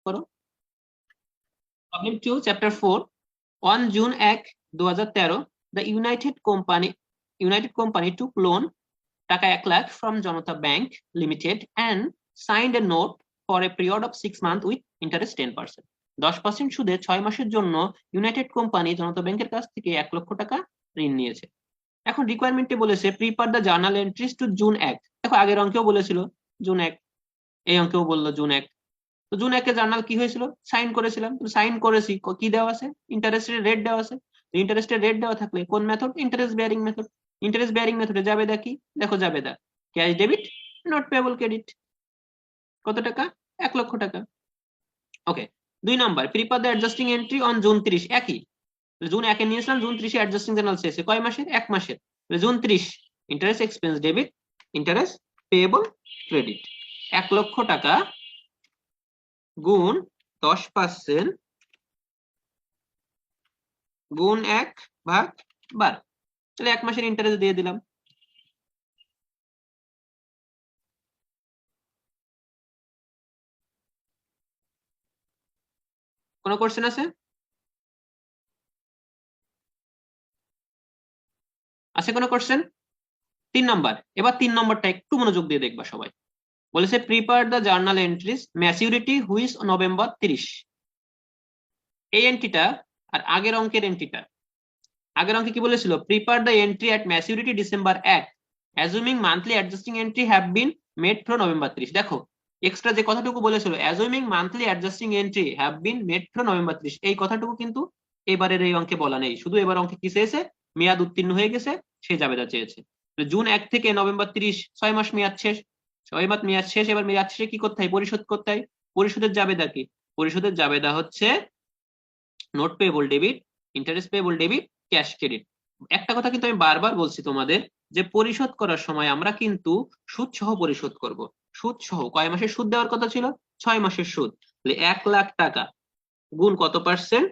করো। Problem 2 chapter 4 on June 1 2013 the United company took loan টাকা 1 lakh from Janata bank limited and signed a note for a period of 6 month with interest 10%। 10% সুদে 6 মাসের জন্য United company জনতা ব্যাংকের কাছ থেকে 1 লক্ষ টাকা ঋণ নিয়েছে। এখন রিকোয়ারমেন্টে বলেছে prepare the journal entries two June 1। দেখো আগের অঙ্কেও বলেছিল জুন 1, এই অঙ্কেও বললো জুন 1। তো জুন 1 জার্নাল কি হয়েছিল, সাইন করেছিলাম, সাইন করেছি, কি দেওয়া আছে, ইন্টারেস্টের রেট দেওয়া আছে। ইন্টারেস্টের রেট দেওয়া থাকলে কোন method, interest bearing method. Interest bearing মেথডে যাবে কি, দেখো যাবে cash debit not payable credit. কত টাকা, 1 লক্ষ টাকা। ওকে, 2 number prepare the adjusting entry on June 30। একই, জুন 1 নিয়েছিলাম, জুন 30 অ্যাডজাস্টিং জার্নাল শেষে কয় মাসের, 1 মাসের। June 30 interest expense debit, interest payable credit. 1 লক্ষ টাকা গুণ 10% গুণ 1/12, তাহলে 1 মাসের ইন্টারেস্ট দিয়ে দিলাম। কোনো কোশ্চেন আছে? আছে কোনো কোশ্চেন? 3 নম্বর, এবার 3 নম্বরটা একটু মনোযোগ দিয়ে দেখবা সবাই। বলেছে prepare the journal entries maturity which November 30। এই এন্ট্রিটা আর আগের অঙ্কের এন্ট্রিটা, আগের অঙ্কে কি বলেছিল, prepare the entry at maturity December 1 অ্যাজুমিং monthly adjusting entry have been made from November 30। দেখো এক্সট্রা যে কথাটুকু বলেছিল অ্যাজুমিং monthly adjusting entry have been made from November 30, এই কথাটুকু কিন্তু এবারের এই অঙ্কে বলা নেই। শুধু এবার অঙ্কে কি চেয়েছে, মেয়াদ উত্তীর্ণ হয়ে গেছে সেই জাবেদা চেয়েছে। জুন 1 থেকে নভেম্বর 30, 6 মাস মেয়াদ শেষ, 6 মাস মেয়াদ শেষ। এবার মেয়াদ শেষে কি করতে হয়, পরিশোধ করতে হয়। পরিশোধের জাবেদা কি, পরিশোধের জাবেদা হচ্ছে note payable debit, interest payable debit, cash credit. একটা কথা কিন্তু আমি বারবার বলছি তোমাদের, যে পরিশোধ করার সময় আমরা কিন্তু সুদ সহ পরিশোধ করব। সুদ সহ, কয় মাসের সুদ দেওয়ার কথা ছিল, 6 মাসের সুদ। 1 লাখ টাকা গুণ কত পার্সেন্ট,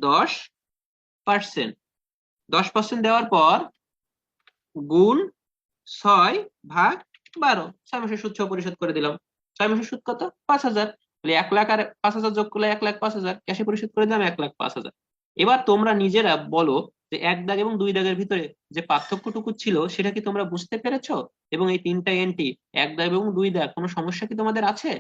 10%। 10% দেওয়ার পর গুণ 6/12, 6 মাসের সুদ সহ পরিশোধ করে দিলাম। 6 মাসের সুদ কত, 5,000। 1 লাখ আর 5,000 যোগ করলে 1,05,000, ক্যাশে পরিশোধ করে দিলাম 1,05,000। এবার তোমরা নিজেরা বলো যে 1 দাগ এবং 2 দাগের ভিতরে যে পার্থক্যটুকু ছিল সেটা কি তোমরা বুঝতে পেরেছো? এবং এই 3টা এন্ট্রি 1 দাগ এবং 2 দাগ কোনো সমস্যা কি তোমাদের আছে?